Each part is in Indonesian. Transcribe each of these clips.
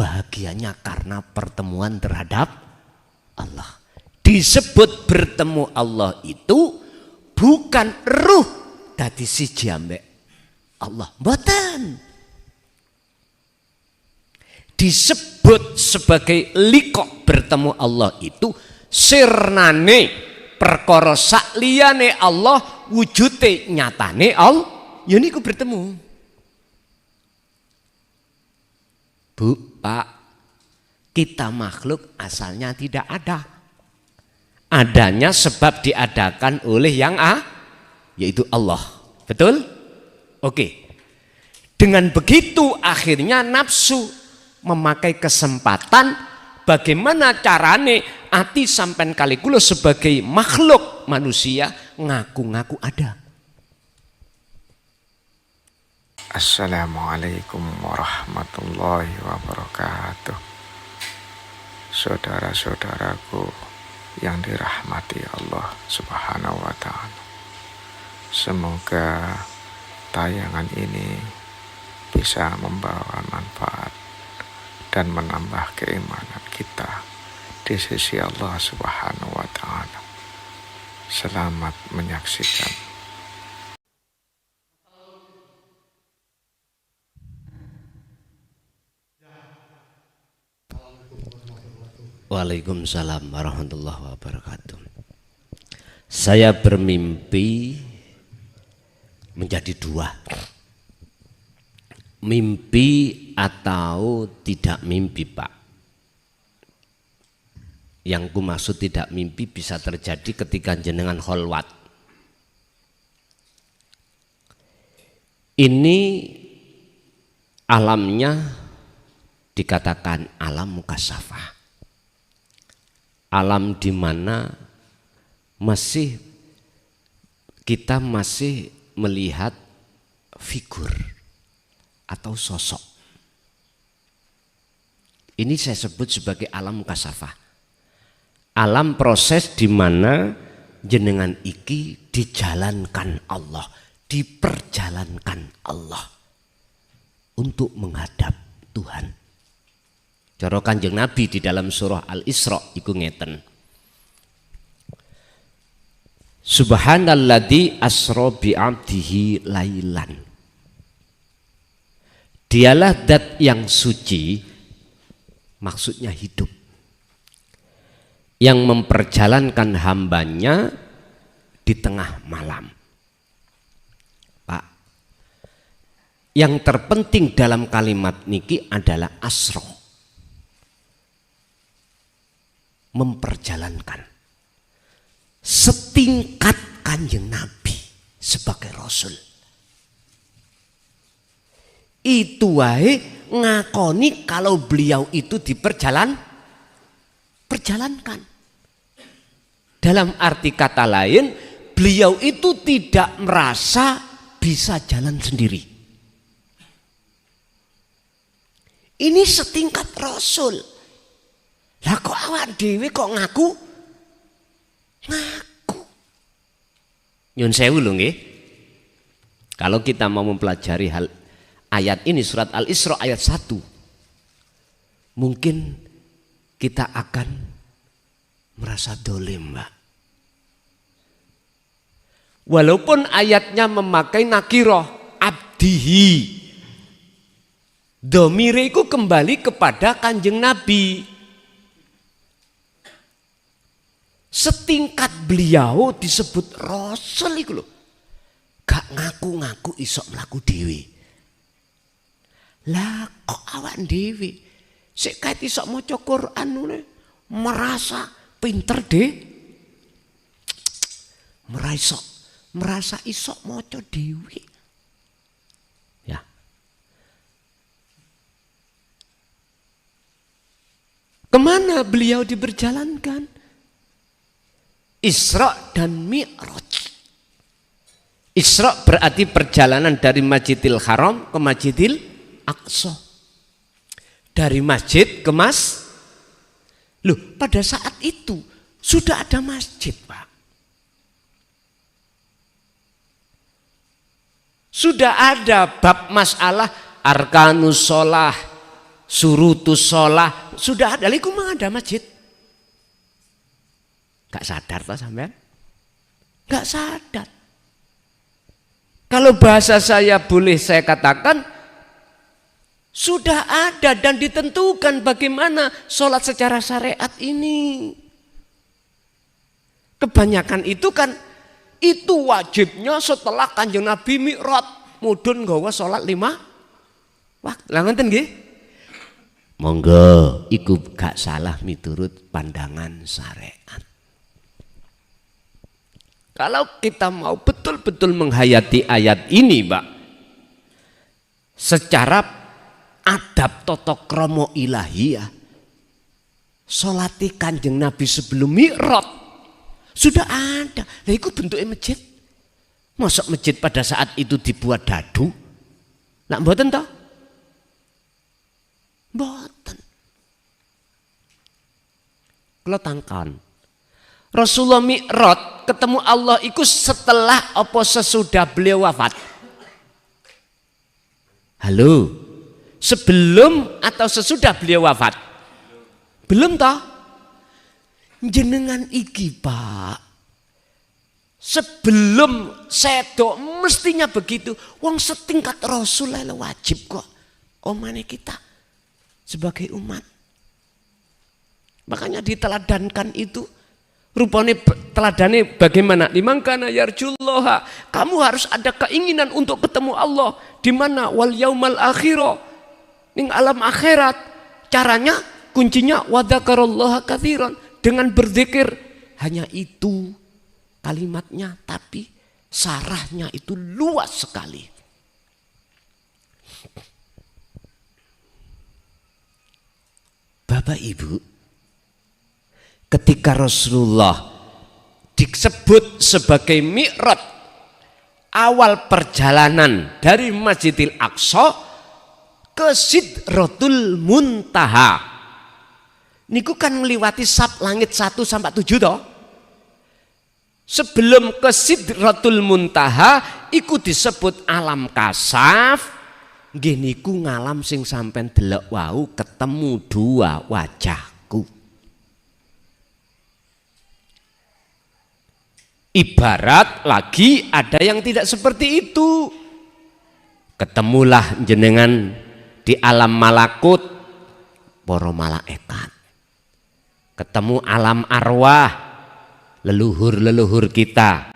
bahagianya karena pertemuan terhadap Allah. Disebut bertemu Allah itu bukan ruh dadi siji ambek Allah, mboten. Disebut sebagai liqa bertemu Allah itu sirnane perkara sakliyane Allah wujude nyatane Allah ya niku bertemu. Bu, Pak, kita makhluk asalnya tidak ada. Adanya sebab diadakan oleh yang yaitu Allah. Betul? Oke. Dengan begitu akhirnya nafsu memakai kesempatan bagaimana carane ati sampean kali kula sebagai makhluk manusia ngaku-ngaku ada. Assalamualaikum warahmatullahi wabarakatuh. Saudara-saudaraku yang dirahmati Allah Subhanahu wa ta'ala, semoga tayangan ini bisa membawa manfaat dan menambah keimanan kita di sisi Allah Subhanahu wa ta'ala. Selamat menyaksikan. Waalaikumsalam warahmatullahi wabarakatuh. Saya bermimpi menjadi dua. Mimpi atau tidak mimpi, Pak. Yang ku maksud tidak mimpi bisa terjadi ketika jenengan kholwat. Ini alamnya dikatakan alam mukasyafah. Alam di mana kita masih melihat figur atau sosok. Ini saya sebut sebagai alam mukasyafah. Alam proses di mana jenengan iki dijalankan Allah, diperjalankan Allah untuk menghadap Tuhan. Cara Kanjeng Nabi di dalam surah Al-Isra iku ngeten. Subhanalladzi asra bi 'abdihi lailan. Dialah zat yang suci, maksudnya hidup, yang memperjalankan hambanya di tengah malam. Pak, yang terpenting dalam kalimat niki adalah asra, memperjalankan. Setingkat Kanjeng Nabi sebagai Rasul. Itu wae ngakoni kalau beliau itu perjalankan. Dalam arti kata lain, beliau itu tidak merasa bisa jalan sendiri. Ini setingkat Rasul. Lah kok awak dhewe kok ngaku? Nyun sewu lho nggih. Kalau kita mau mempelajari hal ayat ini surat Al-Isra ayat 1, mungkin kita akan merasa dolim, Mbak. Walaupun ayatnya memakai nakiroh abdihi, domiriku kembali kepada Kanjeng Nabi. Setingkat beliau disebut Rasul iku lho. Gak ngaku-ngaku isok mlaku dhewe. Lah kok awak dhewe sik kait isok maca Quran ngene merasa pinter deh. Merasa isok maca dhewe. Ya. Kemana beliau diperjalankan? Isra dan Mi'raj. Isra berarti perjalanan dari Masjidil Haram ke Masjidil Aqsa. Dari masjid ke Loh, pada saat itu sudah ada masjid, Pak. Sudah ada bab masalah arkanus sholah, surutus sholah sudah ada. Liku mah ada masjid. Gak sadar toh sampean? Gak sadar. Kalau bahasa saya boleh saya katakan, sudah ada dan ditentukan bagaimana sholat secara syariat ini. Kebanyakan itu kan, itu wajibnya setelah Kanjeng Nabi mi'raj. Mudun nggawa sholat 5 waktu. Lah ngoten nggih? Monggo, iku gak salah miturut pandangan syariat. Kalau kita mau betul-betul menghayati ayat ini, Mbak, secara adab tata krama ilahiyah, sholati Kanjeng Nabi sebelum mi'raj sudah ada. Lah iku bentuknya masjid. Masa masjid pada saat itu dibuat dadu? Lah mboten toh? Mboten. Kula tangkon. Rasulullah mi'raj ketemu Allah itu setelah apa sesudah beliau wafat? Halo, sebelum atau sesudah beliau wafat? Belum toh? Jenengan iki Pak, sebelum sedo mestinya begitu. Wong setingkat Rasul wajib kok omane kita sebagai umat. Makanya diteladankan itu. Rupanya teladane bagaimana? Liman kana yarjullaha. Kamu harus ada keinginan untuk ketemu Allah. Di mana? Wal yaumal akhirah. Ning alam akhirat. Caranya, kuncinya wadzakarallaha katsiran. Dengan berzikir. Hanya itu kalimatnya. Tapi sarahnya itu luas sekali. Bapak Ibu, ketika Rasulullah disebut sebagai mi'raj, awal perjalanan dari Masjidil Aqsa ke Sidratul Muntaha, niku kan ngliwati sab langit 1 sampai 7 toh. Sebelum ke Sidratul Muntaha iku disebut alam kasaf. Nggih niku ngalam sing sampean delok wau, ketemu dua wajahku. Ibarat lagi ada yang tidak seperti itu. Ketemulah jenengan di alam malakut, para malaikat. Ketemu alam arwah, leluhur-leluhur kita.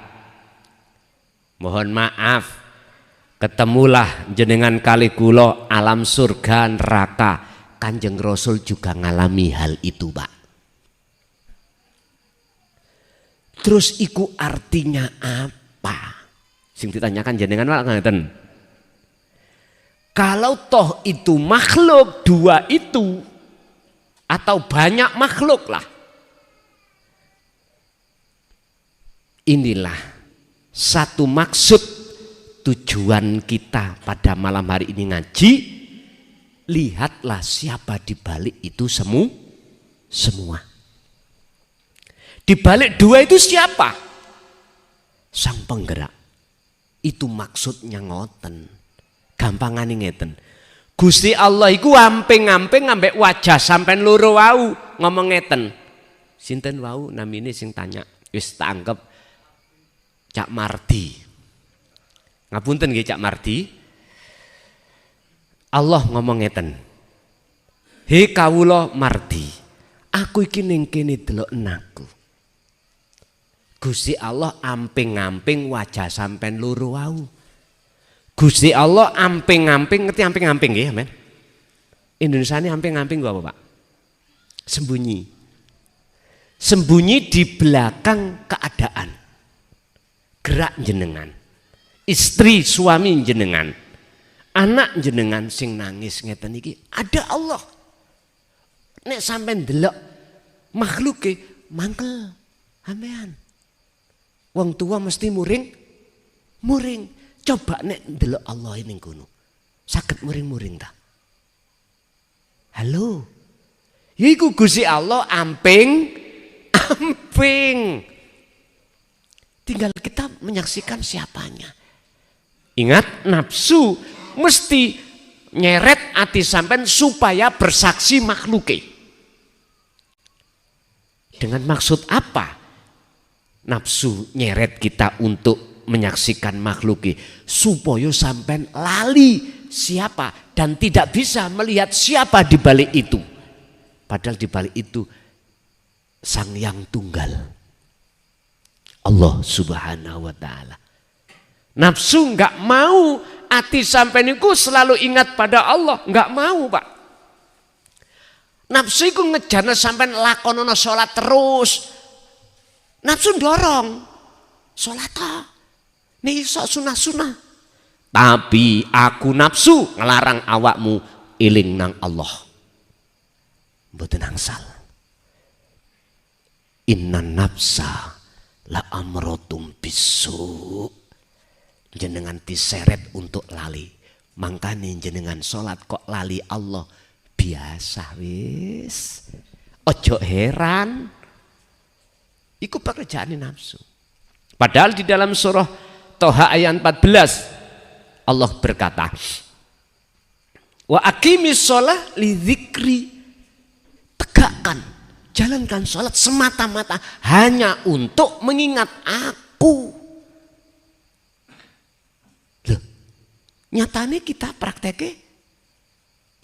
Mohon maaf, ketemulah jenengan kali kula alam surga neraka. Kanjeng Rasul juga ngalami hal itu, Pak. Terus iku artinya apa? Sing ditanyakan jenengan Pak ngeten. Kalau toh itu makhluk dua itu atau banyak makhluk lah. Inilah satu maksud tujuan kita pada malam hari ini ngaji. Lihatlah siapa di balik itu semua. Di balik dua itu siapa? Sang penggerak. Itu maksudnya ngoten. Gampangane ngeten. Gusti Allah iku amping-amping ngambek wajah sampean loro wau ngomong ngeten. Sinten wau namine sing tanya? Wis tak anggap Cak Mardi. Ngapunten nggih Cak Mardi. Allah ngomong ngeten. He kawula Mardi, aku iki ning kene delok enaku. Gusti Allah amping-amping wajah sampean loro wau. Gusti Allah amping-amping, ngerti amping-amping nggih, men? Indonesia ini amping-amping gua apa, Pak? Sembunyi. Sembunyi di belakang keadaan. Gerak jenengan. Istri suami jenengan. Anak jenengan sing nangis ngeten iki, ada Allah. Nek sampean delok makhluke mangkel ambean. Wong tua mesti muring. Coba nek ndelok Allah ning kono. Saged muring-muring ta? Halo. Yaiku Gusti Allah amping. Tinggal kita menyaksikan siapanya. Ingat nafsu mesti nyeret ati sampean supaya bersaksi makhluke. Dengan maksud apa? Nafsu nyeret kita untuk menyaksikan makhluke supaya sampean lali siapa dan tidak bisa melihat siapa di balik itu. Padahal di balik itu Sang Yang Tunggal, Allah Subhanahu wa taala. Nafsu enggak mau ati sampean niku selalu ingat pada Allah, enggak mau, Pak. Nafsu iku ngejarna sampean lakonono salat terus. Nafsu dorong salat nih iso sunah-sunah. Tapi aku nafsu ngelarang awakmu eling nang Allah. Mboten angsal. Inna nafsa la amrotum bisu. Jenengan diseret untuk lali. Mangkane jenengan sholat kok lali Allah. Biasa wis. Ojo heran. Iku pekerjaan nafsu. Padahal di dalam surah Toha ayat 14 Allah berkata, wa aqimis sholah li dzikri. Tegakkan, jalankan sholat semata-mata hanya untuk mengingat aku. Loh, nyatanya kita prakteknya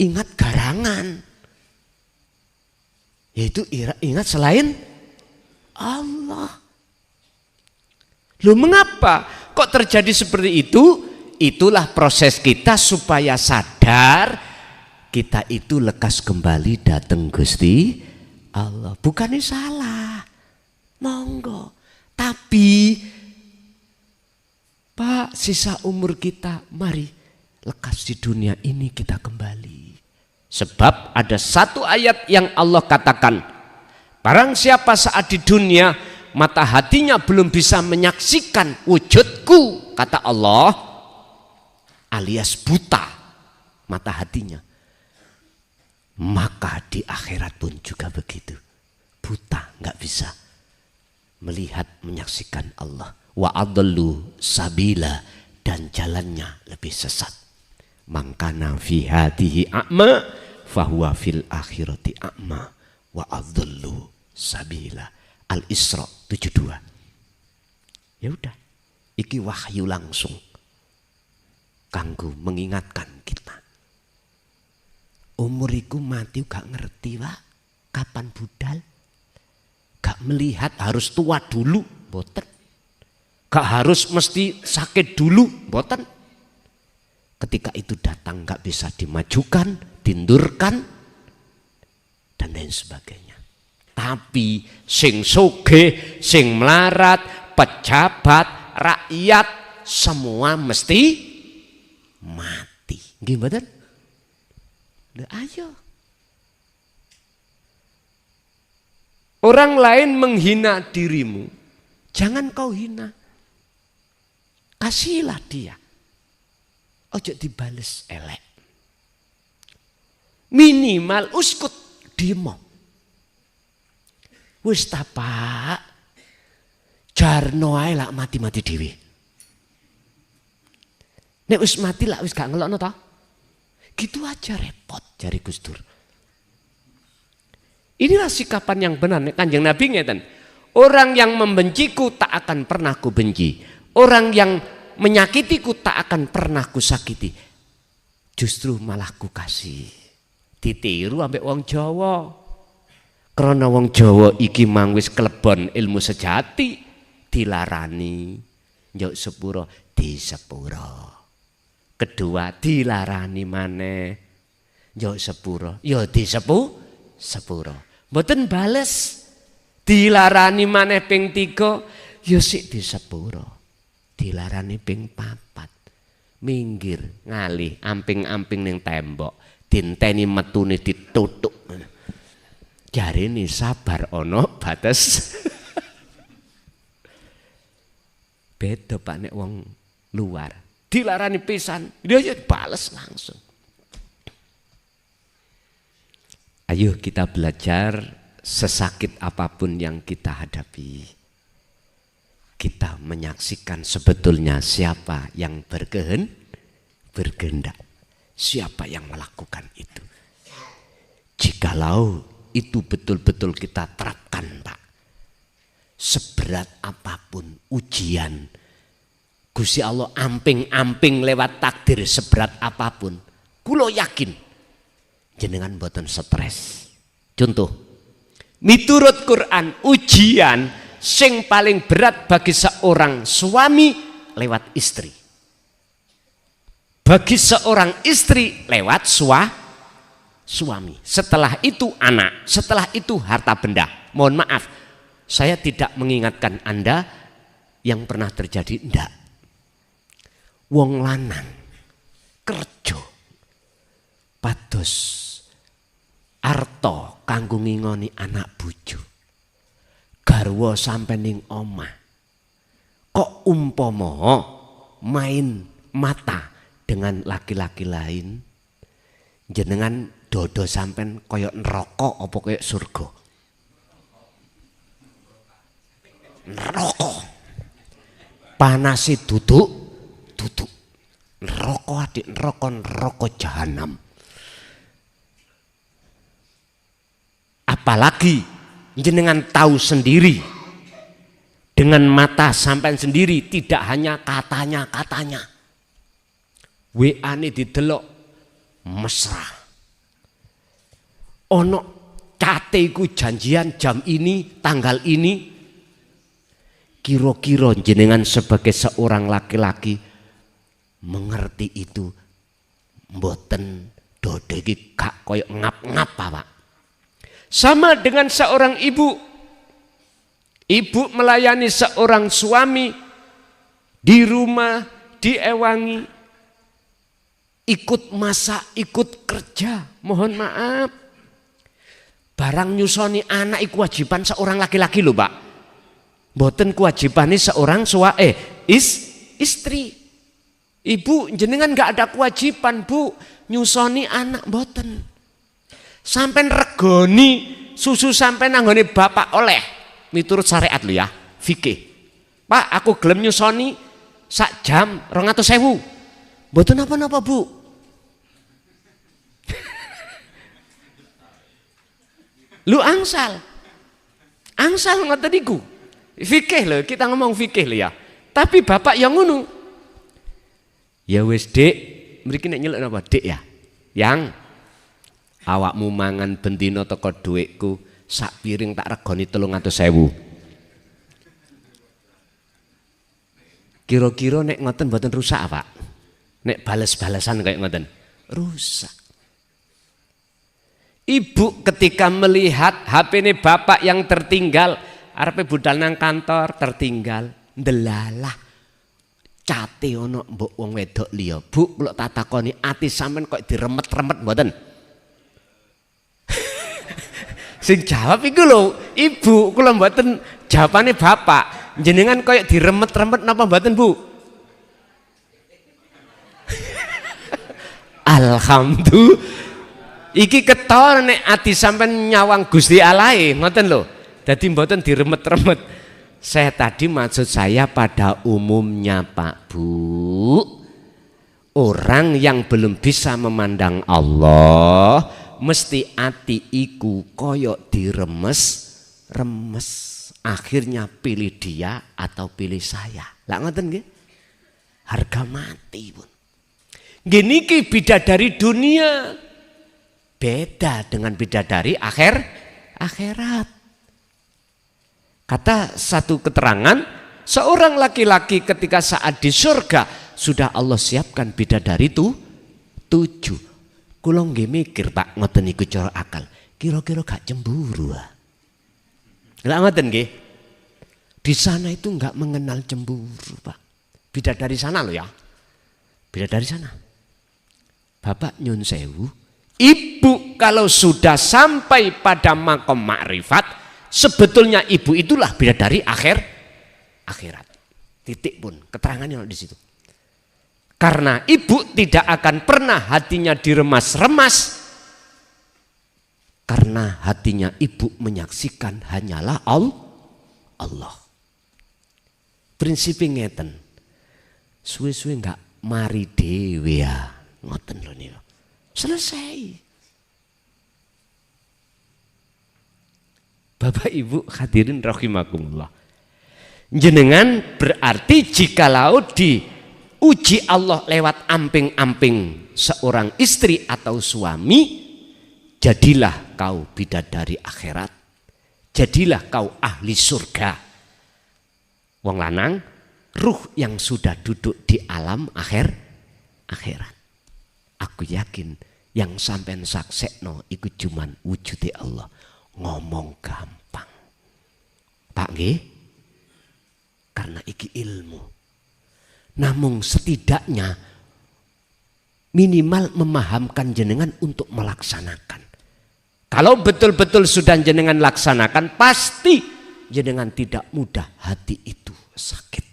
ingat garangan, yaitu ingat selain Allah. Loh, mengapa kok terjadi seperti itu? Itulah proses kita supaya sadar kita itu lekas kembali datang Gusti Allah. Bukannya salah, monggo. Tapi Pak, sisa umur kita, mari lekas di dunia ini kita kembali. Sebab ada satu ayat yang Allah katakan, barang siapa saat di dunia mata hatinya belum bisa menyaksikan wujudku, kata Allah, alias buta mata hatinya, maka di akhirat pun juga begitu, buta, nggak bisa melihat menyaksikan Allah. Wa adallu sabila, dan jalannya lebih sesat. Mangkana fi hadihi a'ma fahuwa fil akhirati a'ma wa adallu sabila. Al-Isra 72. Ya udah, iki wahyu langsung kanggo mengingatkan kita. Umuriku mati gak ngerti, Pak, kapan budal. Gak melihat harus tua dulu, boten. Gak harus mesti sakit dulu, boten. Ketika itu datang gak bisa dimajukan, dindurkan, dan lain sebagainya. Tapi sing sugih, sing melarat, pejabat, rakyat, semua mesti mati. Nggih mboten? Lah ayo. Orang lain menghina dirimu, jangan kau hina. Kasihlah dia. Ojo dibales elek. Minimal uskut dimo. Wis ta, Pak. Jarno ae lak mati-mati dhewe. Nek wis mati lak wis gak ngelokno ta? Gitu aja repot, jari Gus Dur. Inilah sikapan yang benar. Kanjeng Nabi ngeten. Orang yang membenciku tak akan pernah ku benci. Orang yang menyakitiku tak akan pernah ku sakiti. Justru malah ku kasih. Ditiru ambek wong Jawa. Karena wong Jawa iki mang wis kelebon ilmu sejati, dilarani njuk sepuro di sepuro. Kedua dilarani maneh njuk sepuro, ya di sepuro. Mboten bales. Dilarani maneh ping 3, ya sik di sepuro. Dilarani ping 4. Minggir ngalih amping-amping ning tembok, dinteni metune ditutuk. Jarene sabar ono batas. Beda Pak nek wong luar. Dilarani pisan, dia bales langsung. Ayo kita belajar, sesakit apapun yang kita hadapi, kita menyaksikan sebetulnya siapa yang berkehendak. Siapa yang melakukan itu? Jikalau itu betul-betul kita terapkan, Pak, seberat apapun ujian, Gusti Allah amping-amping lewat takdir seberat apapun, kulo yakin jenengan boten stres. Contoh, miturut Quran, ujian sing paling berat bagi seorang suami lewat istri. Bagi seorang istri lewat suami. Setelah itu anak, setelah itu harta benda. Mohon maaf, saya tidak mengingatkan Anda yang pernah terjadi, ndak. Wong lanang kerja pados arta kanggo ngingoni anak bojo. Garwa sampe ning omah. Kok umpama main mata dengan laki-laki lain, jenengan dodo sampean koyok neraka apa koyok surga? Neraka. Panase duduk. Neraka adik, neraka jahanam. Apalagi jenengan tahu sendiri dengan mata sampean sendiri, tidak hanya katanya. WA-ne didelok mesra. Ono cate iku janjian jam ini, tanggal ini. Kira-kira jenengan sebagai seorang laki-laki mengerti itu? Mboten dode iki gak koyo ngap-ngap, Pak. Sama dengan seorang ibu. Ibu melayani seorang suami di rumah, diewangi, ikut masak, ikut kerja. Mohon maaf, barang nyusoni anak itu kewajiban seorang laki-laki loh, Pak. Mboten kewajibannya seorang istri. Ibu jenengan nggak ada kewajiban, Bu, nyusoni anak, mboten. Sampai regoni susu sampai nanggone bapak oleh miturut syariat lo ya, fikih. Pak, aku gelem nyusoni sak jam 200.000. Mboten napa-napa, Bu. Lu angsal ngoten niku. Fikih lho, kita ngomong fikih lho ya. Tapi bapak yang ngono. Ya wis, Dik, mriki nek nyeluk napa, Dik ya? Yang awakmu mangan bendina teko dhuwitku sak piring tak regoni 300.000. Kira-kira nek ngoten mboten rusak, Pak? Nek bales-balesan kayak ngoten, rusak. Ibu ketika melihat HP-ne bapak yang tertinggal, arepe budal nang kantor tertinggal, ndelalah cate ono mbok wong wedok liya. Bu, kula tak takoni, ati sampean kok diremet-remet mboten? Sing jawab iku lho, ibu, kula mboten jawabane bapak. Jenengan koyo diremet-remet napa mboten, Bu? Alhamdulillah. Iki ketor nek ati sampean nyawang Gusti Allah ngoten lho. Dadi mboten diremet-remet. Saya tadi maksud saya pada umumnya, Pak, Bu, orang yang belum bisa memandang Allah mesti ati iku koyok diremes. Akhirnya pilih dia atau pilih saya. Lah ngoten nggih? Harga mati, pun. Gini ki bidadari dunia beda dengan bidadari akhirat. Kata satu keterangan, seorang laki-laki ketika saat di surga sudah Allah siapkan bidadari itu 7. Kula nggih mikir, Pak, ngoten niku cara akal. Kira-kira gak cemburu. Lah ngoten nggih. Di sana itu enggak mengenal cemburu, Pak. Bidadari sana loh ya. Bidadari sana. Bapak nyun sewu, ibu kalau sudah sampai pada makom makrifat, sebetulnya ibu itulah bidadari akhirat. Titik pun keterangannya di situ. Karena ibu tidak akan pernah hatinya diremas-remas. Karena hatinya ibu menyaksikan hanyalah Allah. Prinsipnya ngeten. Suwe-suwe enggak mari dhewe ya. Ngoten lho niku. Selesai. Bapak Ibu hadirin rahimakumullah. Jenengan berarti jikalau diuji Allah lewat amping-amping seorang istri atau suami, jadilah kau bidadari akhirat. Jadilah kau ahli surga. Wong lanang, ruh yang sudah duduk di alam akhirat. Aku yakin yang sampean saksekno iku cuman wujude Allah. Ngomong gampang. Pak nggih? Karena iki ilmu. Namun setidaknya minimal memahamkan jenengan untuk melaksanakan. Kalau betul-betul sudah jenengan laksanakan, pasti jenengan tidak mudah hati itu sakit.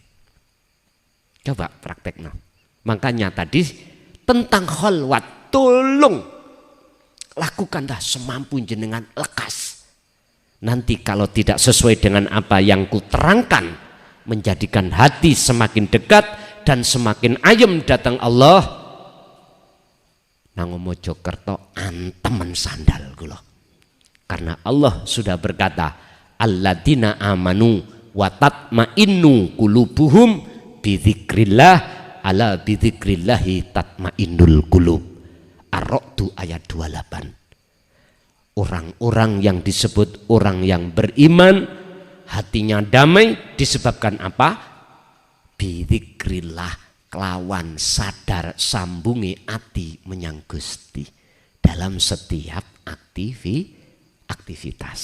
Coba prakteknya. Makanya tadi tentang khalwat, tolong lakukanlah semampu jenengan lekas. Nanti kalau tidak sesuai dengan apa yang kuterangkan, menjadikan hati semakin dekat dan semakin ayem datang Allah. Nang Mojokerto antemen sandal kula. Karena Allah sudah berkata, alladzina amanu wa tatmainnu qulubuhum bidzikrillah ala bidzikrillahi tatmainnul qulub. Ar-Ra'd ayat 28. Orang-orang yang disebut orang yang beriman, hatinya damai disebabkan apa? Bidzikrillah, kelawan sadar sambungi ati menyang Gusti dalam setiap aktivitas.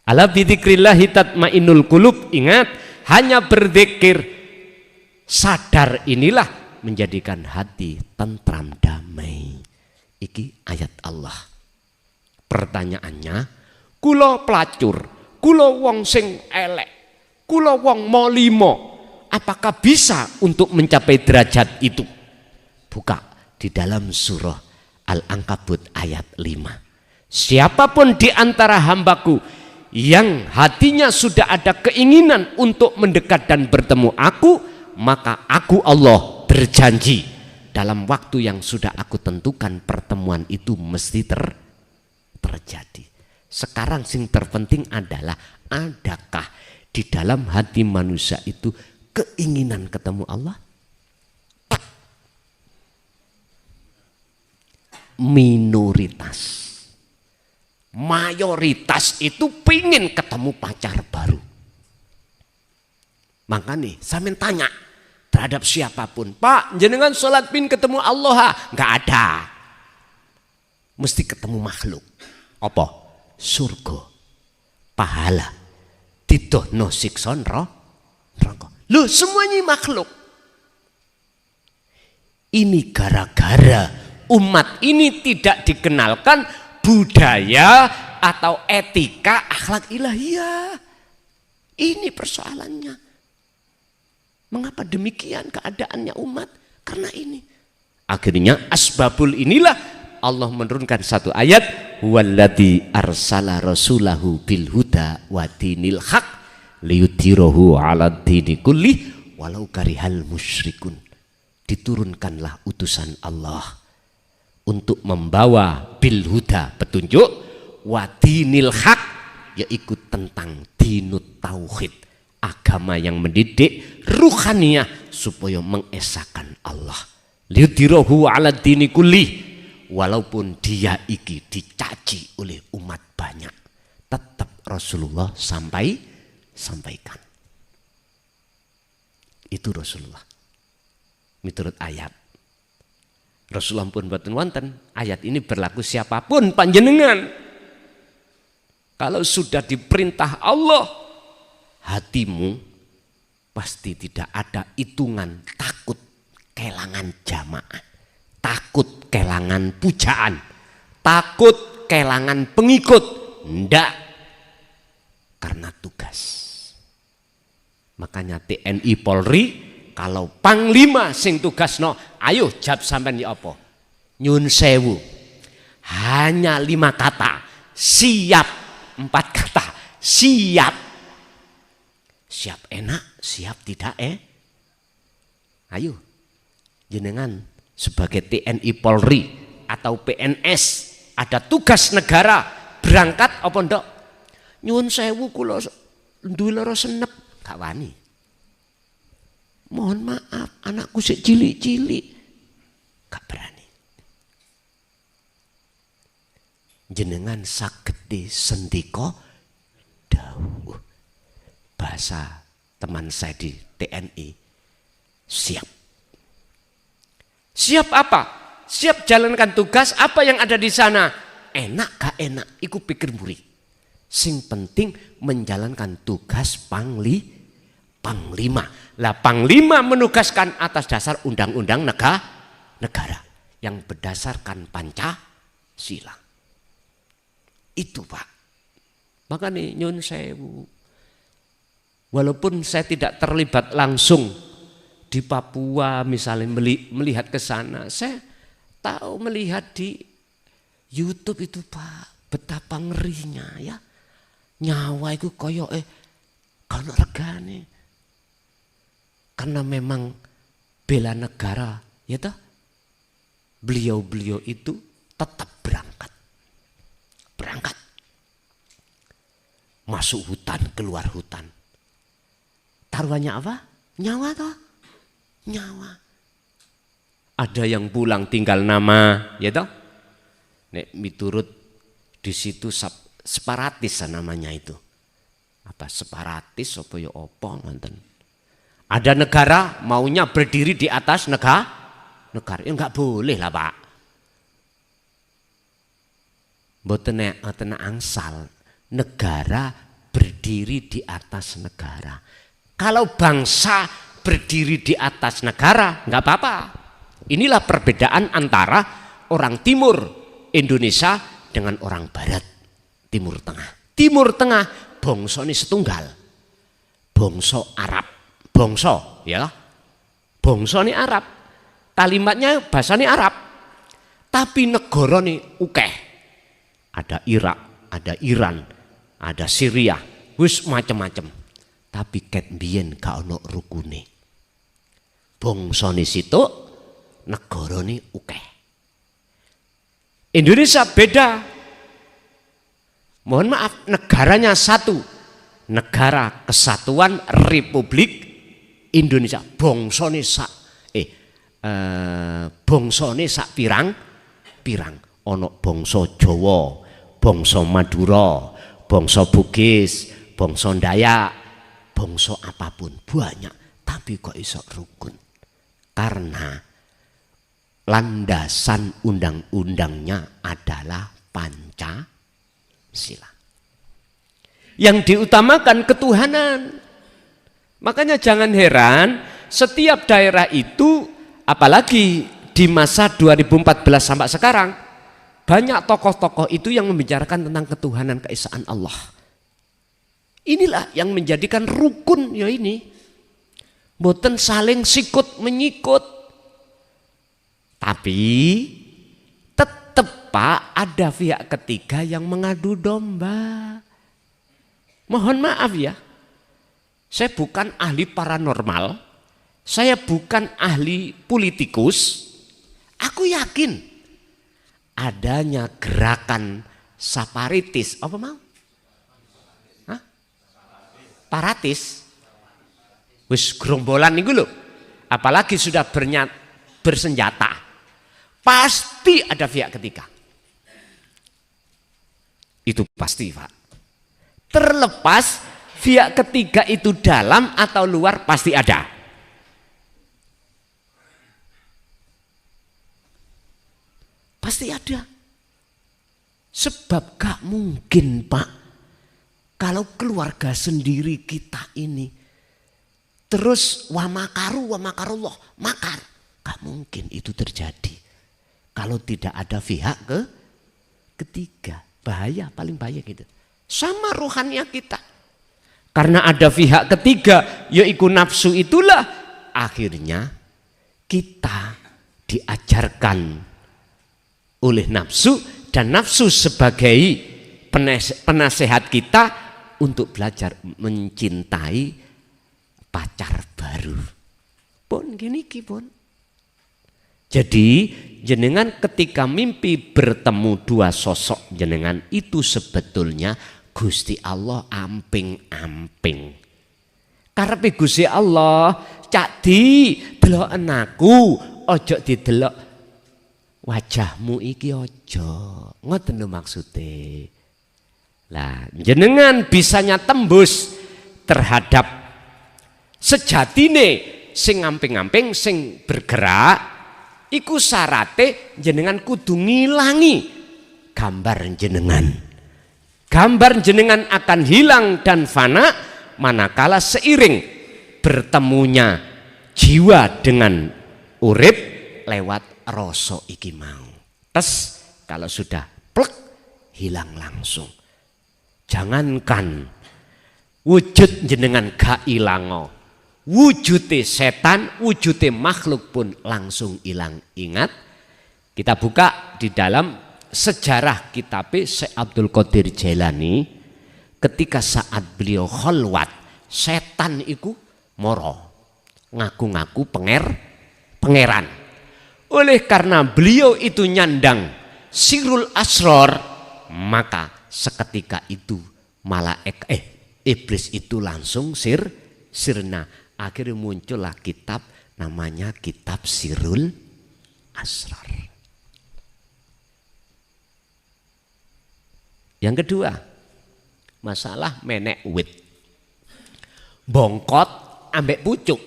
Ala bidzikrillahi tatmainnul qulub. Ingat, hanya berzikir sadar inilah menjadikan hati tentram damai. Iki ayat Allah. Pertanyaannya, kula pelacur, kula wong sing elek, kula wong molimo, apakah bisa untuk mencapai derajat itu? Buka di dalam surah Al-Ankabut ayat 5. Siapapun di antara hambaku yang hatinya sudah ada keinginan untuk mendekat dan bertemu aku, maka aku Allah berjanji dalam waktu yang sudah aku tentukan pertemuan itu mesti terjadi. Sekarang sing terpenting adalah, adakah di dalam hati manusia itu keinginan ketemu Allah? Minoritas. Mayoritas itu pingin ketemu pacar baru. Makanya saya tanya terhadap siapapun, Pak, jenengan sholat pin ketemu Allah? Nggak ada. Mesti ketemu makhluk. Apa? Surga, pahala, didohno siksa neraka. Loh, semuanya makhluk. Ini gara-gara umat ini tidak dikenalkan budaya atau etika akhlak ilahiyah. Ini persoalannya. Mengapa demikian keadaannya umat? Karena ini. Akhirnya asbabul inilah Allah menurunkan satu ayat, huwallazi arsala rasulahu bil huda wa dinil haq liyudhhirahu 'ala dini kulli walau karihal musyrikun. Diturunkanlah utusan Allah untuk membawa bil huda, petunjuk, wa dinil haq, yaitu tentang dinut tauhid, agama yang mendidik ruhaniyah supaya mengesahkan Allah. Liyudhhirahu 'ala dini kulli, walaupun dia iki dicaci oleh umat banyak, tetap Rasulullah sampaikan. Itu Rasulullah. Miturut ayat. Rasulullah pun boten wonten. Ayat ini berlaku siapapun panjenengan. Kalau sudah diperintah Allah, hatimu pasti tidak ada hitungan takut kehilangan jamaah, takut kehilangan pujaan, takut kehilangan pengikut. Ndak, karena tugas. Makanya TNI Polri kalau panglima sing tugasno, ayo jawab sampean ya apa? Nyun sewu. Hanya 5 kata, siap. 4 kata, siap. Siap enak, siap tidak Ayo jenengan sebagai TNI Polri atau PNS, ada tugas negara, berangkat apa ndak? Nyuwun sewu kula duwe lara senep, gak wani. Mohon maaf, anakku sik cilik-cilik, gak berani. Jenengan saged sendika dawuh. Bahasa teman saya di TNI, siap. Siap apa? Siap jalankan tugas apa yang ada di sana. Enak gak enak, iku pikir murid. Sing penting menjalankan tugas panglima. Lah panglima menugaskan atas dasar undang-undang negara yang berdasarkan Pancasila. Itu Pak. Makanya nyun sewu. Walaupun saya tidak terlibat langsung di Papua misalnya melihat ke sana, saya tahu melihat di YouTube itu Pak, betapa ngerinya ya. Nyawa itu koyo kalau regane. Karena memang bela negara, ya toh. Beliau-beliau itu tetap berangkat. Masuk hutan, keluar hutan. Taruhannya apa? Nyawa toh. Nyawa. Ada yang pulang tinggal nama, ya toh. Nek miturut di situ separatis namanya itu. Apa separatis apa ya apa ngonten. Ada negara maunya berdiri di atas negara. Ya enggak boleh lah Pak. Mboten angsal. Negara berdiri di atas negara. Kalau bangsa berdiri di atas negara enggak apa-apa. Inilah perbedaan antara orang timur Indonesia dengan orang barat Timur Tengah. Timur Tengah bangsa ini setunggal. Bangsa Arab. Bangsa ya. Bangsa ini Arab. Kalimatnya bahasa ini Arab. Tapi negara ini ukeh. Ada Irak, ada Iran, ada Syria, wis macam-macam. Tapi ket mbiyen gak ono rukune. Bangsa ini situ, negara ini ukeh. Indonesia beda. Mohon maaf, negaranya satu. Negara Kesatuan Republik Indonesia. Bangsane sak bangsane sak pirang. Ono bangsa Jawa, bangsa Madura, bangsa Bugis, bangsa Dayak, bangsa apapun banyak. Tapi kok iso rukun? Karena landasan undang-undangnya adalah Pancasila. Yang diutamakan ketuhanan. Makanya jangan heran setiap daerah itu, apalagi di masa 2014 sampai sekarang, banyak tokoh-tokoh itu yang membicarakan tentang ketuhanan keesaan Allah. Inilah yang menjadikan rukun ya ini. Boten saling sikut menyikut. Tapi tetap Pak ada pihak ketiga yang mengadu domba. Mohon maaf ya. Saya bukan ahli paranormal, saya bukan ahli politikus. Aku yakin adanya gerakan saparitis. Apa mau? Hah? Paratis. Wis gerombolan niku lho. Apalagi sudah bersenjata. Pasti ada pihak ketiga. Itu pasti Pak. Terlepas pihak ketiga itu dalam atau luar pasti ada. Pasti ada. Sebab gak mungkin Pak, kalau keluarga sendiri kita ini terus wa makarullah, makar. Gak mungkin itu terjadi kalau tidak ada pihak ketiga. Bahaya, paling bahaya gitu. Sama rohania kita. Karena ada pihak ketiga, yaitu nafsu, itulah akhirnya kita diajarkan oleh nafsu, dan nafsu sebagai penasehat kita untuk belajar mencintai pacar baru. Pun gini pun. Jadi jenengan ketika mimpi bertemu dua sosok jenengan itu sebetulnya Gusti Allah amping-amping. Karepe Gusti Allah cak di delok anakku, ojo didelok wajahmu iki ojo. Ngoten lho maksude. Lah jenengan bisanya tembus terhadap sejatine sing amping-amping sing bergerak iku syarate jenengan kudu ngilangi gambar jenengan. Gambar jenengan akan hilang dan fana manakala seiring bertemunya jiwa dengan urip lewat rasa iki mau. Tes kalau sudah plek hilang langsung. Jangankan wujud jenengan gak ilango, wujudnya setan, wujudnya makhluk pun langsung hilang. Ingat, kita buka di dalam sejarah kitab Syekh Abdul Qadir Jailani, ketika saat beliau khalwat, setan iku moro ngaku-ngaku pangeran. Oleh karena beliau itu nyandang sirul asror, maka seketika itu iblis itu langsung sirna. Akhirnya muncullah kitab namanya kitab Sirul Asrar. Yang kedua, masalah menek wit. Bongkot ambek pucuk.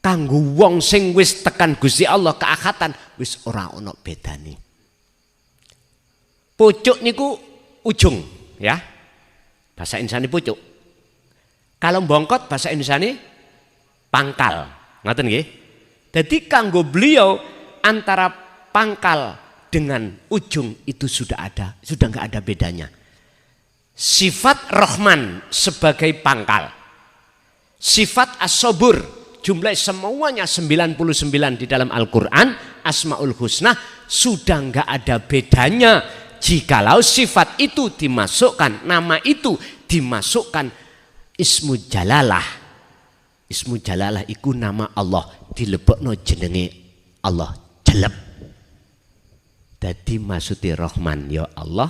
Kanggo wong sing wis tekan Gusti Allah keakhatan wis ora ono bedane. Pucuk niku ujung ya. Bahasa Indonesia pucuk. Kalau bongkot bahasa Indonesia pangkal. Ngoten nggih. Jadi kanggo beliau antara pangkal dengan ujung itu sudah enggak ada bedanya. Sifat Rahman sebagai pangkal. Sifat As-Sabur jumlah semuanya 99 di dalam Al-Qur'an, Asmaul Husna sudah enggak ada bedanya. Jikalau sifat itu dimasukkan, nama itu dimasukkan Ismu Jalalah. Ismu Jalalah iku nama Allah, dilebokno jenenge Allah jeleb. Dadi maksudnya Rahman ya Allah,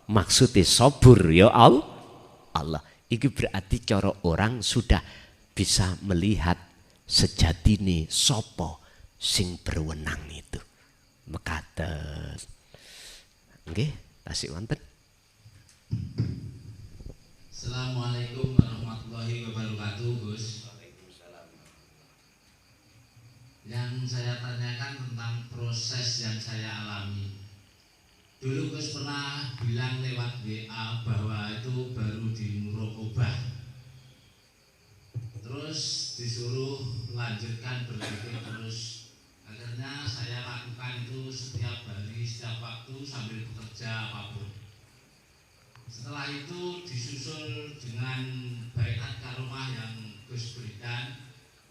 maksudnya Sabur ya Allah. Iki berarti cara orang sudah bisa melihat sejatine sopo sing berwenang itu. Mekaten. Nggih, tasik wonten. Assalamualaikum warahmatullahi wabarakatuh, Gus. Yang saya tanyakan tentang proses yang saya alami. Dulu Gus pernah bilang lewat WA bahwa itu baru di Murokobah. Terus disuruh lanjutkan berpikir terus. Akhirnya saya lakukan itu setiap hari, setiap waktu sambil bekerja apapun. Setelah itu disusul dengan baiat karomah yang Gus berikan.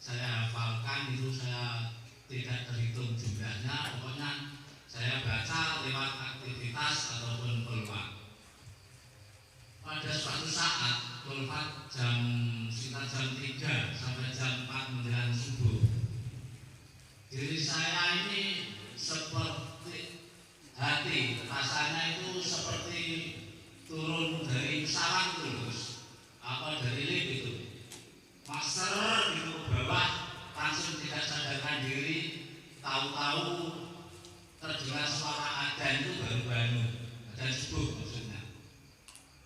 Saya hafalkan itu, saya tidak terhitung jumlahnya. Pokoknya saya baca lewat aktivitas ataupun keluar. Pada suatu saat keluar sekitar jam 3 sampai jam 4 menjelang subuh. Diri saya ini seperti hati, rasanya itu seperti turun dari pesawat itu, Gus. Apa dari lift itu. Master itu ke bawah, langsung tidak sadarkan diri, tahu-tahu terdengar suara adzan itu baru bangun, adzan subuh maksudnya.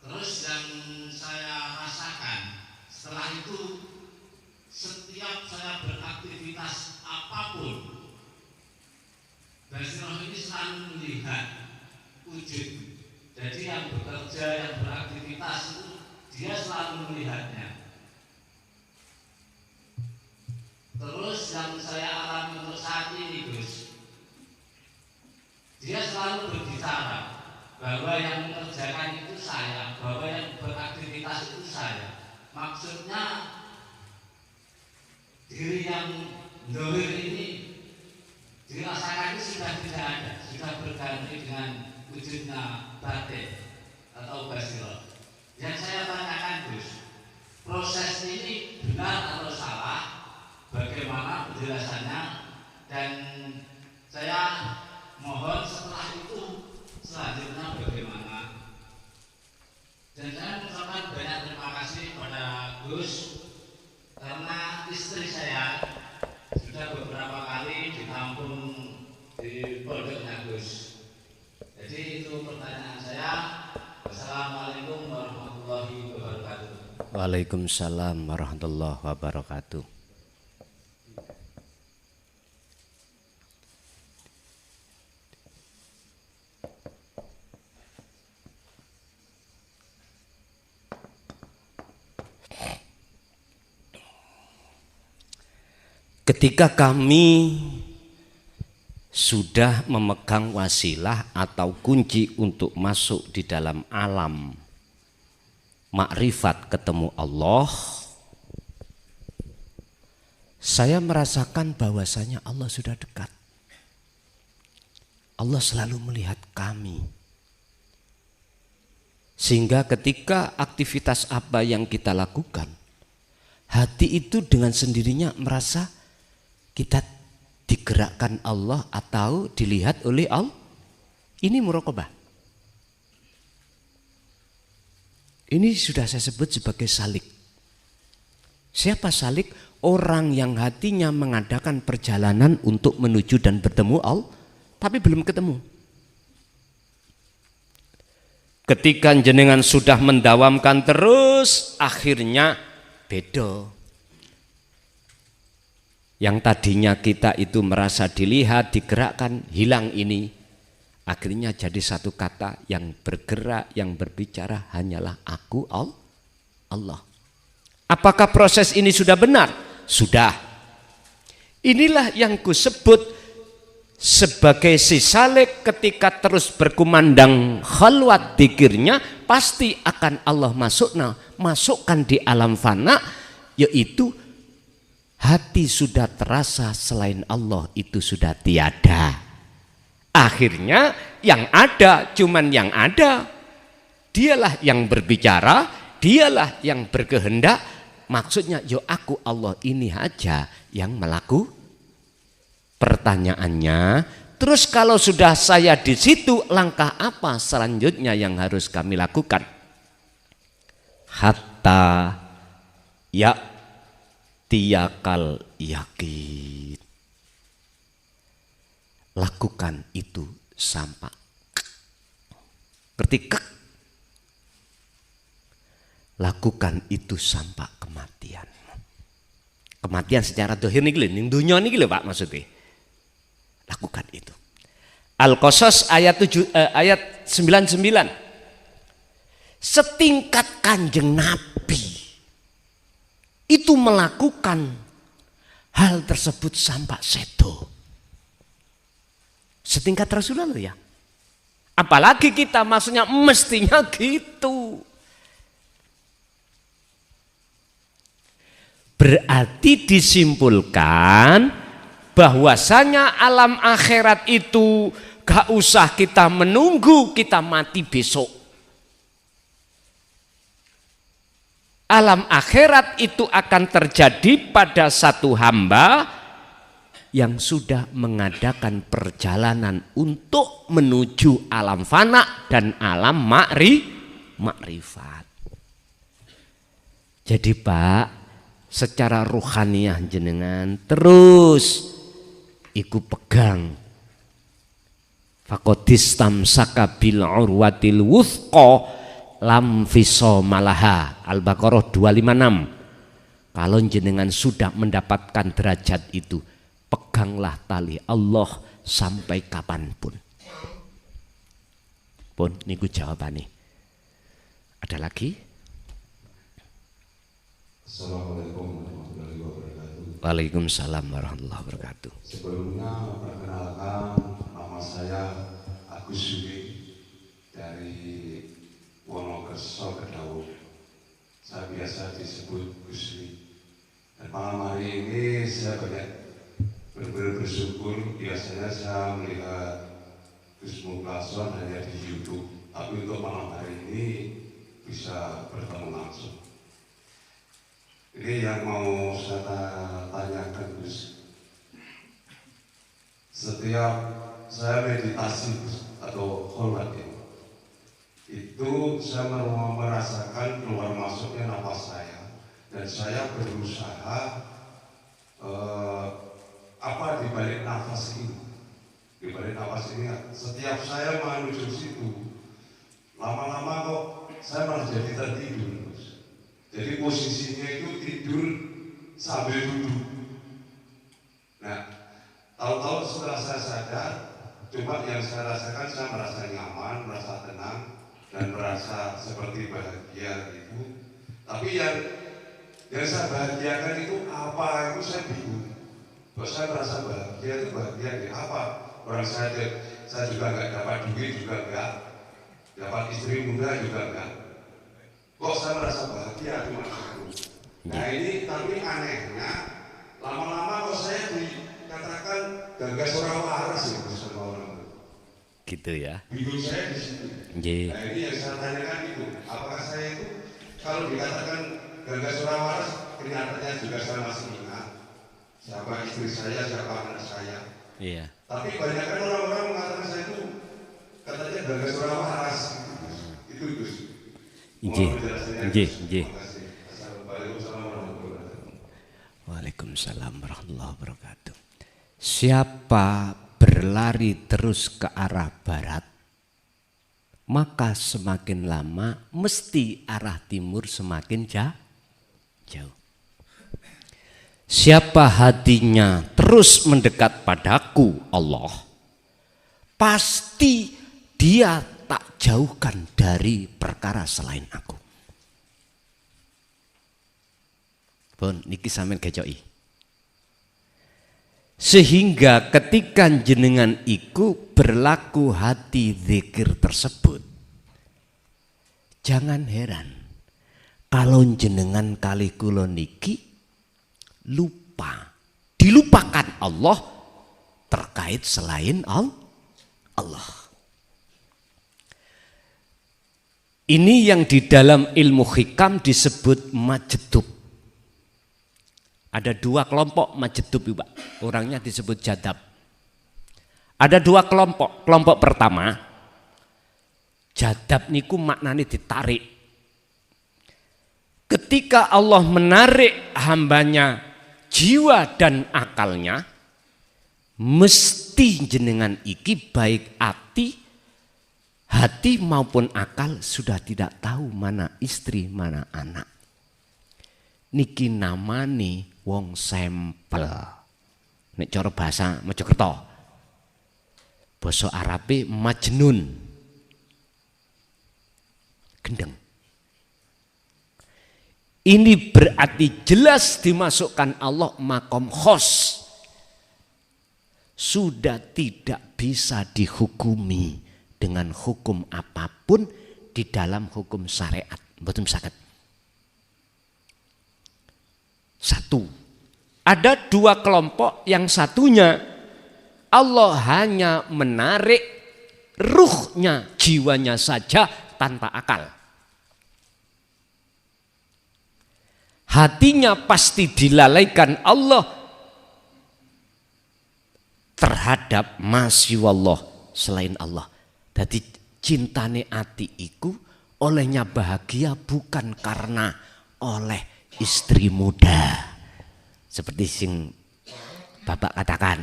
Terus yang saya rasakan setelah itu, setiap saya beraktivitas apapun, Basirah ini selalu melihat wujud. Jadi yang bekerja, yang beraktivitas itu dia selalu melihatnya. Terus yang saya alami untuk saat ini, Gus, dia selalu berbicara bahwa yang mengerjakan itu saya, bahwa yang beraktivitas itu saya. Maksudnya diri yang dohir ini dirasakan itu sudah tidak ada, sudah berganti dengan wujudnya batin atau basirah. Yang saya tanyakan, Gus, proses ini benar atau salah? Bagaimana penjelasannya? Dan saya Dan saya mengucapkan banyak terima kasih kepada Gus karena istri saya sudah beberapa kali ditampung di pondoknya Gus. Jadi itu pertanyaan saya. Wassalamualaikum warahmatullahi wabarakatuh. Waalaikumsalam warahmatullahi wabarakatuh. Ketika kami sudah memegang wasilah atau kunci untuk masuk di dalam alam makrifat ketemu Allah, saya merasakan bahwasanya Allah sudah dekat. Allah selalu melihat kami. Sehingga ketika aktivitas apa yang kita lakukan, hati itu dengan sendirinya merasa kita digerakkan Allah atau dilihat oleh Allah. Ini muraqabah. Ini sudah saya sebut sebagai salik. Siapa salik? Orang yang hatinya mengadakan perjalanan untuk menuju dan bertemu Allah, tapi belum ketemu. Ketika jenengan sudah mendawamkan terus, akhirnya beda. Yang tadinya kita itu merasa dilihat, digerakkan, hilang ini. Akhirnya jadi satu kata yang bergerak, yang berbicara hanyalah aku, Allah. Apakah proses ini sudah benar? Sudah. Inilah yang kusebut sebagai si salik ketika terus berkumandang khalwat dikirnya, pasti akan Allah masukkan di alam fana, yaitu hati sudah terasa selain Allah itu sudah tiada. Akhirnya yang ada cuman yang ada. Dialah yang berbicara, dialah yang berkehendak. Maksudnya yo aku Allah ini aja yang melakukan. Pertanyaannya, terus kalau sudah saya di situ, langkah apa selanjutnya yang harus kami lakukan? Hatta tiyakal yakin. Lakukan itu sampai ketika lakukan itu sampai kematian. Kematian secara dohir nih ning dunia nih Pak maksudnya. Lakukan itu. Al-Qasas ayat 99. Setingkat Kanjeng Nabi itu melakukan hal tersebut sampai sedo. Setingkat Rasulullah loh ya. Apalagi kita maksudnya mestinya gitu. Berarti disimpulkan bahwasanya alam akhirat itu gak usah kita menunggu kita mati besok. Alam akhirat itu akan terjadi pada satu hamba yang sudah mengadakan perjalanan untuk menuju alam fana dan alam makrifat. Jadi Pak, secara ruhaniyah jenengan terus iku pegang. Faqadis tamsaka bil urwatil wuthqa lam fisomalaha. Al-Baqarah 256. Kalau jenengan sudah mendapatkan derajat itu, peganglah tali Allah sampai kapanpun. Pun niku jawabannya. Ada lagi? Assalamualaikum warahmatullahi wabarakatuh. Waalaikumsalam warahmatullahi wabarakatuh. Sebelumnya perkenalkan, nama saya Agus Suwi dari Wonokerso Kedaung. Saya biasa disebut Guswi. Dan malam hari ini saya banyak bersyukur. Biasanya saya melihat Gus Muklason hanya di YouTube, tapi untuk malam hari ini bisa bertemu langsung. Ini yang mau saya tanyakan Gus. Setiap saya meditasi atau kholwat itu saya merasakan keluar masuknya nafas saya, dan saya berusaha di balik nafas ini. Di balik nafas ini, setiap saya menuju situ, lama-lama kok saya malah jadi tertidur. Jadi posisinya itu tidur sambil duduk. Nah, tahu-tahu setelah saya sadar, cuma yang saya rasakan, saya merasa nyaman, merasa tenang, dan merasa seperti bahagia gitu. Tapi yang saya bahagiakan itu apa, itu saya bingung. Kalau saya merasa bahagia itu bahagia di apa? Orang saya juga nggak dapat duit, juga nggak dapat istri muda, juga nggak. Kok saya merasa bahagia itu maksudku. Nah ini tapi anehnya, lama-lama kok saya dikatakan gagas orang waras ya sama orang. Gitu ya. Bingung saya di situ. Nah ini yang saya tanyakan itu, apakah saya itu kalau dikatakan gagas orang waras, kenyataannya juga saya masih ingat siapa istri saya, siapa anak saya. Iya. Tapi banyak kan orang-orang mengatakan saya itu katanya gagas orang waras. Itu Gus. Nggih. Waalaikumsalam warahmatullahi wabarakatuh. Siapa berlari terus ke arah barat, maka semakin lama mesti arah timur semakin jauh. Siapa hatinya terus mendekat padaku Allah, pasti dia tak jauhkan dari perkara selain aku. Pun niki sampeyan gecoki. Sehingga ketika jenengan iku berlaku hati zikir tersebut, jangan heran kalau jenengan kali kula niki dilupakan Allah terkait selain Allah. Ini yang di dalam ilmu hikam disebut majdub. Ada dua kelompok majdub, Pak. Orangnya disebut jadab. Ada dua kelompok. Kelompok pertama, jadab niku maknanya ditarik. Ketika Allah menarik hambanya jiwa dan akalnya, mesti jenengan iki baik hati maupun akal sudah tidak tahu mana istri, mana anak. Niki namani wong sempel. Nek cara bahasa Mojokerto, basa Arabe majnun, gendeng. Ini berarti jelas dimasukkan Allah makom khos. Sudah tidak bisa dihukumi dengan hukum apapun di dalam hukum syariat. Mboten saged. Satu, ada dua kelompok, yang satunya Allah hanya menarik ruhnya, jiwanya saja tanpa akal. Hatinya pasti dilalaikan Allah terhadap masiwallah selain Allah. Jadi cintane ati iku olehnya bahagia bukan karena oleh istri muda. Seperti sing Bapak katakan.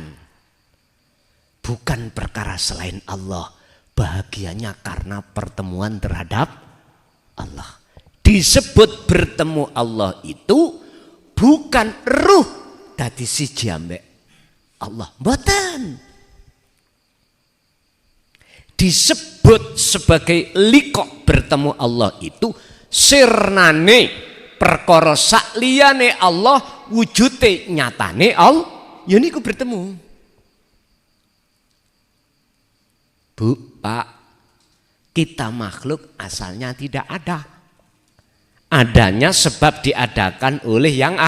Bukan perkara selain Allah. Bahagianya karena pertemuan terhadap Allah. Disebut bertemu Allah itu bukan ruh dadi siji ambek Allah. Mboten. Disebut sebagai likok bertemu Allah itu sirnane perkara sakliyane Allah wujude nyatane Allah. Ya niku bertemu. Bu, Pak, kita makhluk asalnya tidak ada. Adanya sebab diadakan oleh yang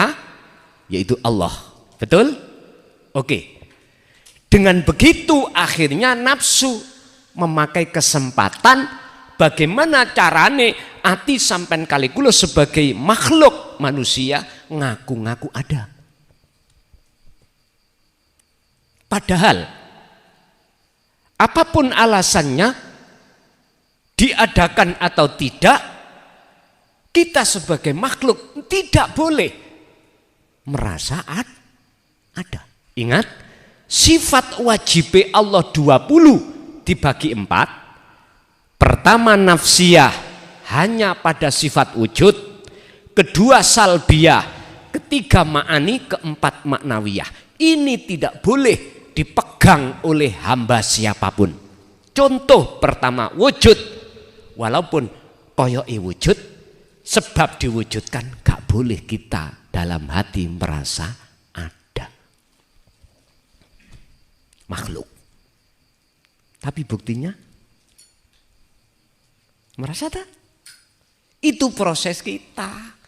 yaitu Allah. Betul? Oke. Dengan begitu akhirnya nafsu memakai kesempatan bagaimana carane ati sampean kali kula sebagai makhluk manusia ngaku-ngaku ada. Padahal apapun alasannya diadakan atau tidak, kita sebagai makhluk tidak boleh merasa ada. Ingat, sifat wajib Allah 20 dibagi 4. Pertama nafsiyah, hanya pada sifat wujud. Kedua salbiyah, ketiga ma'ani, keempat maknawiyah. Ini tidak boleh dipegang oleh hamba siapapun. Contoh pertama wujud, walaupun koyoke wujud, sebab diwujudkan gak boleh kita dalam hati merasa ada makhluk. Tapi buktinya merasa tak? Itu proses kita.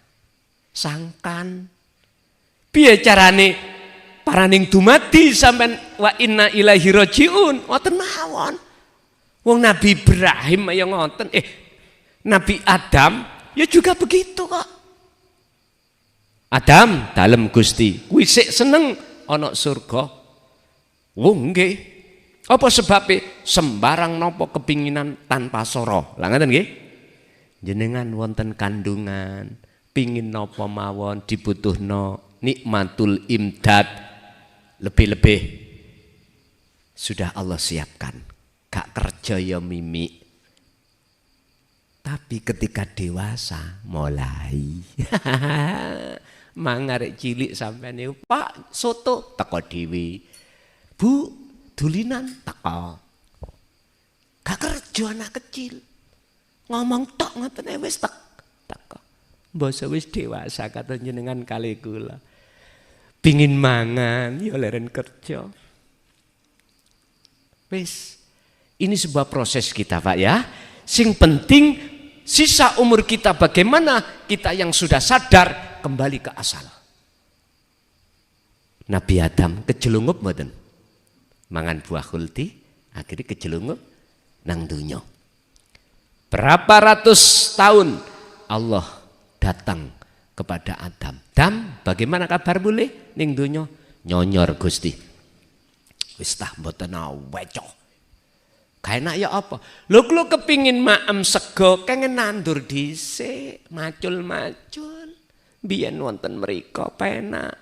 Sangkan piye carane paraning dumadi sampean wa inna ilaihi rajiun ngoten mawon. Wong Nabi Ibrahim ya ngoten, Nabi Adam ya juga begitu kok. Adam dalem Gusti, kuwi sik seneng ana surga. Wong nggih. Apa sebabnya? Sembarang nopo kepinginan tanpa soro. Lah ngoten nggih. Jenengan wonten kandungan, pingin nopo mawon dibutuhno nikmatul imdad, lebih-lebih sudah Allah siapkan. Gak kerja ya mimik. Tapi ketika dewasa mulai mangarek cilik sampean niku, Pak soto teko dhewe. Bu dulinan teko. Gak kerja anak kecil. Ngomong tok ngoten wis teko. Mbasa wis dewasa kata jenengan kali kula. Pingin mangan ya leren kerja. Wis ini sebuah proses kita Pak ya. Sing penting sisa umur kita bagaimana kita yang sudah sadar kembali ke asal. Nabi Adam kejelungup mboten? Mangan buah khuldi akhirnya kejelungup nang dunya. Berapa ratus tahun Allah datang kepada Adam. Adam, bagaimana kabar boleh ning dunya? Nyonyor Gusti. Wis tah mboten weco. Kayak ya apa? Lho kula kepingin maem sego kengen nandur dhisik, macul-macul. Biyen wonten mriko penak.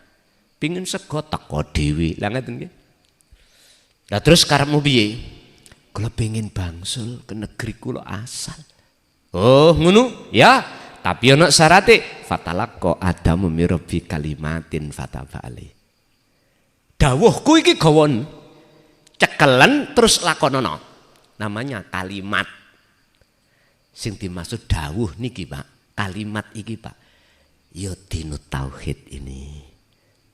Pingin sego teko dhewe. Lah ngoten nggih. Lah terus karepmu piye? Kula pengin bangsul ke negeri kula asal. Oh, ngono? Ya, tapi ana syarate. Fatalaqqa Adamu min rabbi kalimatin fataba alaihi. Dawuhku iki gawon. Cekelen terus lakonono. Namanya kalimat. Sing dimaksud dawuh niki Pak, kalimat iki Pak. Ya dinut tauhid ini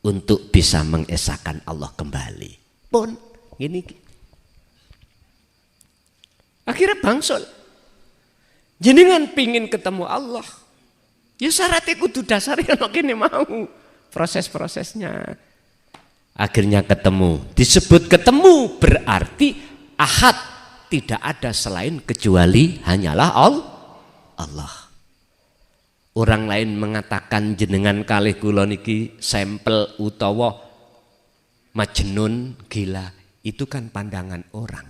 untuk bisa mengesahkan Allah kembali. Pun gini. Akhirnya bangsul. Jenengan pingin ketemu Allah. Ya syaratnya kudu dasarnya ono kene mau. Proses-prosesnya. Akhirnya ketemu. Disebut ketemu berarti ahad. Tidak ada selain kecuali hanyalah Allah. Orang lain mengatakan jenengan kalih kula niki sampel utawa majnun gila, itu kan pandangan orang.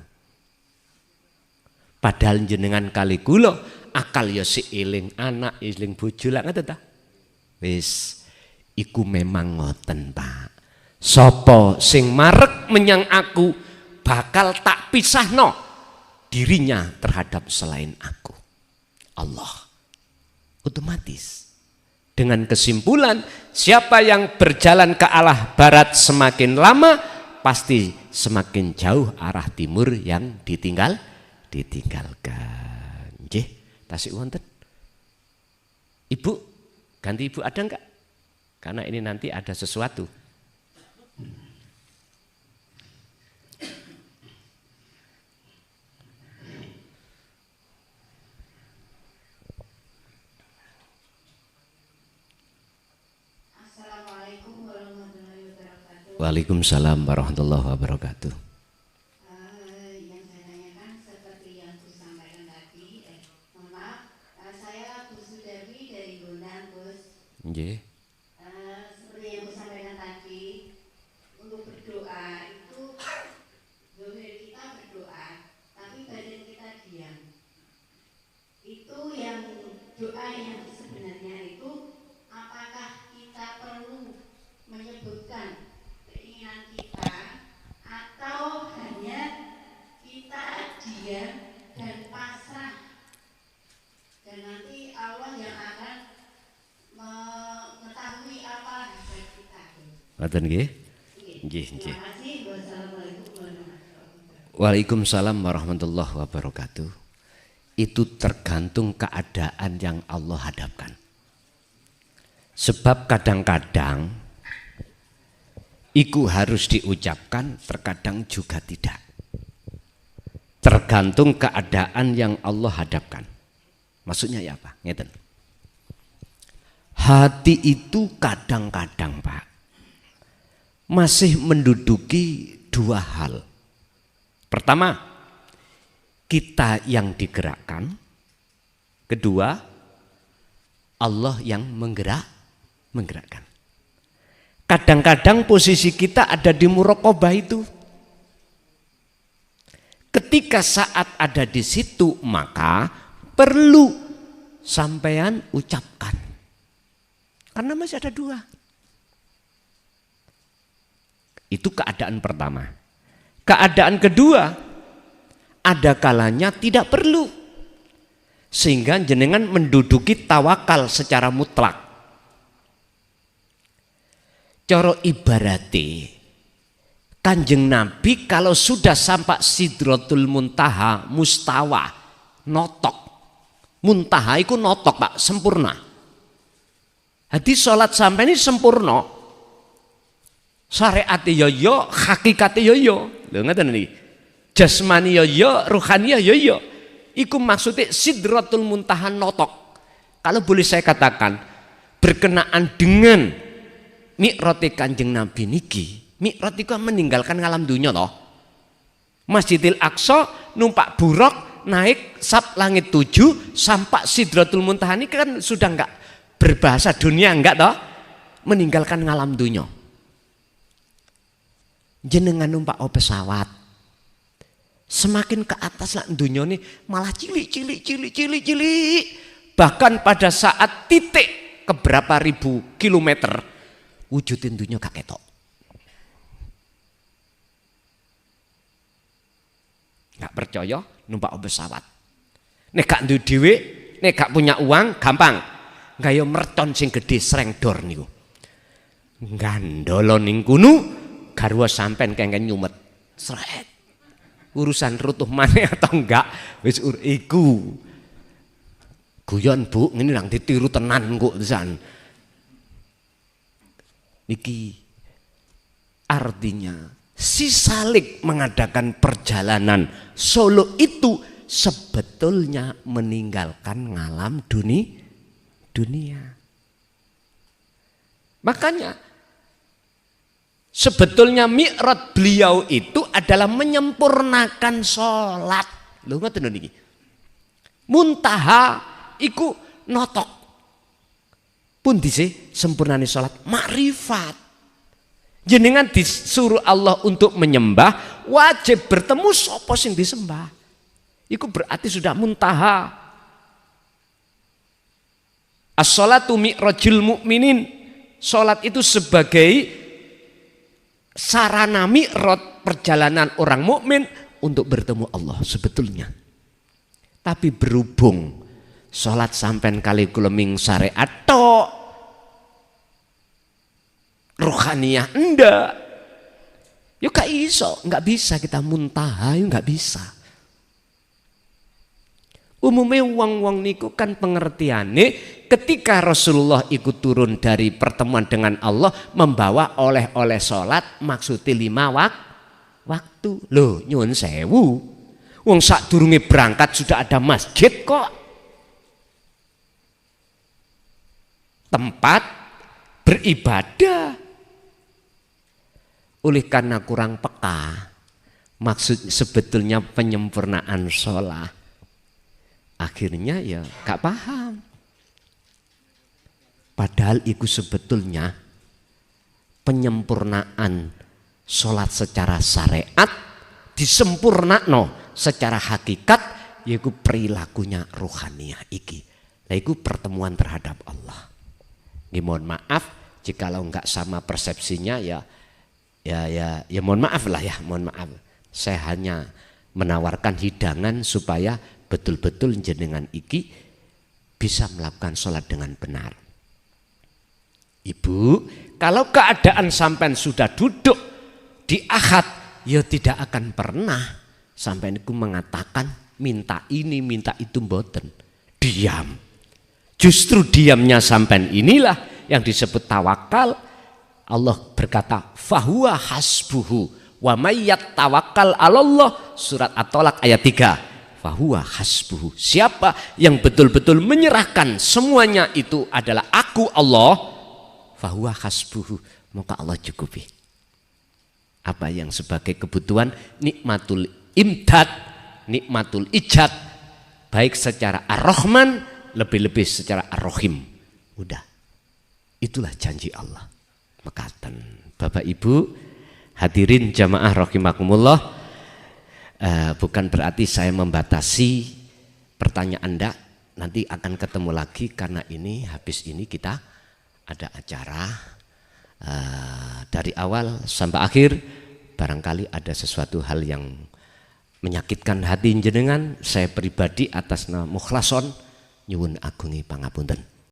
Padahal jenengan kalih kula akal ya si eling anak, eling bojo lak ngoten ta. Wis iku memang ngoten, Pak. Sapa sing marek menyang aku bakal tak pisahno dirinya terhadap selain aku. Allah. Otomatis. Dengan kesimpulan, siapa yang berjalan ke arah barat semakin lama, pasti semakin jauh arah timur yang ditinggalkan. Nggih, tasik wonten. Ibu, ganti ibu ada enggak? Karena ini nanti ada sesuatu. Waalaikumsalam warahmatullahi wabarakatuh. Yang saya tanyakan seperti yang Gus sampaikan tadi, mohon maaf, saya Gus Sudarmi dari Gondang, Gus. Nggih. Seperti yang Gus sampaikan tadi, untuk berdoa itu zahir kita berdoa, tapi badan kita diam. yang sebenarnya itu, apakah kita perlu menyebutkan keinginan kita atau hanya kita diam dan pasrah, dan nanti Allah yang akan mengetahui apa hajat kita. Ngoten nggih? Nggih, nggih. Terima kasih. Wassalamualaikum warahmatullahi wabarakatuh. Waalaikumsalam warahmatullahi wabarakatuh. Itu tergantung keadaan yang Allah hadapkan. Sebab kadang-kadang iku harus diucapkan, terkadang juga tidak. Tergantung keadaan yang Allah hadapkan. Maksudnya ya apa? Ngeten. Hati itu kadang-kadang, Pak, masih menduduki dua hal. Pertama, kita yang digerakkan. Kedua, Allah yang menggerakkan. Kadang-kadang posisi kita ada di muraqabah itu. Ketika saat ada di situ, maka perlu sampean ucapkan. Karena masih ada dua. Itu keadaan pertama. Keadaan kedua, ada kalanya tidak perlu. Sehingga jenengan menduduki tawakal secara mutlak. Coro ibarati, Kanjeng Nabi kalau sudah sampai Sidratul Muntaha, mustawa, notok. Muntaha itu notok, Pak, sempurna. Hadi sholat sampai ini sempurna. Syariat yo, hakikat yo. Lho ngeten niki. Jasmani yo, ruhani yo. Iku maksudnya Sidratul Muntaha notok. Kalau boleh saya katakan, berkenaan dengan mi'rate Kanjeng Nabi niki, mi'rat itu meninggalkan alam dunia toh. Masjidil Aqsa numpak buruk naik sab langit 7 sampai Sidratul Muntaha ini kan sudah enggak berbahasa dunia enggak toh, meninggalkan alam dunia. Jenengan numpak pesawat, semakin ke atas lah dunia ini malah cilik. Bahkan pada saat titik keberapa ribu kilometer, wujudin dunia gak ketok. Gak percaya numpak pesawat. Nek gak duwe dhewe, nek gak punya uang gampang. Gaya mercon sing gede srengdor niku. Gandolo ning kuno garwa sampean kengken nyumet. Sret. Urusan rutuh maneh atau enggak wis iku. Guyon Bu, ngene nang ditiru tenan kok pisan. Niki artinya si Salik mengadakan perjalanan Solo itu sebetulnya meninggalkan ngalam dunia. Makanya sebetulnya mi'raj beliau itu adalah menyempurnakan sholat. Lho ngoten niki. Muntaha iku notok. Pun dise sempurnane sholat makrifat. Jenengan disuruh Allah untuk menyembah, wajib bertemu sapa sing disembah. Iku berarti sudah muntaha. As-sholatu mi'rajul mu'minin. Sholat itu sebagai sarana mi'raj perjalanan orang mukmin untuk bertemu Allah sebetulnya. Tapi berhubung sholat sampai kali kuleming syariat tok, rohaniyah enggak, yuk gak iso, nggak bisa kita muntaha, yuk nggak bisa. Umumnya wong-wong niku kan pengertiannya ketika Rasulullah ikut turun dari pertemuan dengan Allah membawa oleh-oleh sholat maksudnya 5 waktu. Loh nyuwun sewu, wong sak durunge berangkat sudah ada masjid kok, tempat beribadah. Oleh karena kurang peka, maksud sebetulnya penyempurnaan sholat, akhirnya ya gak paham. Padahal itu sebetulnya penyempurnaan sholat secara syariat disempurnakno secara hakikat, yaitu perilakunya rohaniyah iki. Nah itu pertemuan terhadap Allah. Ya, mohon maaf jikalau enggak sama persepsinya ya mohon maaf lah ya, mohon maaf. Saya hanya menawarkan hidangan supaya betul-betul jenengan iki bisa melakukan sholat dengan benar. Ibu, kalau keadaan sampean sudah duduk di akad, ya tidak akan pernah sampean itu mengatakan minta ini, minta itu, mboten. Diam. Justru diamnya sampean inilah yang disebut tawakal. Allah berkata, fahuwa hasbuhu wa mayyat tawakal 'alallah, surat At-Tolak ayat 3. Fahuwa hasbuhu. Siapa yang betul-betul menyerahkan semuanya itu adalah aku Allah, fahuwa hasbuhu, maka Allah cukupi. Apa yang sebagai kebutuhan, nikmatul imdad, nikmatul ijad, baik secara ar-Rahman, lebih-lebih secara ar-Rahim. Udah, itulah janji Allah. Mekaten Bapak Ibu hadirin jamaah rahimakumullah, bukan berarti saya membatasi pertanyaan Anda, nanti akan ketemu lagi karena ini habis ini kita ada acara dari awal sampai akhir. Barangkali ada sesuatu hal yang menyakitkan hati jenengan, saya pribadi atas nama Mukhlason nyuwun agungi pangapunten.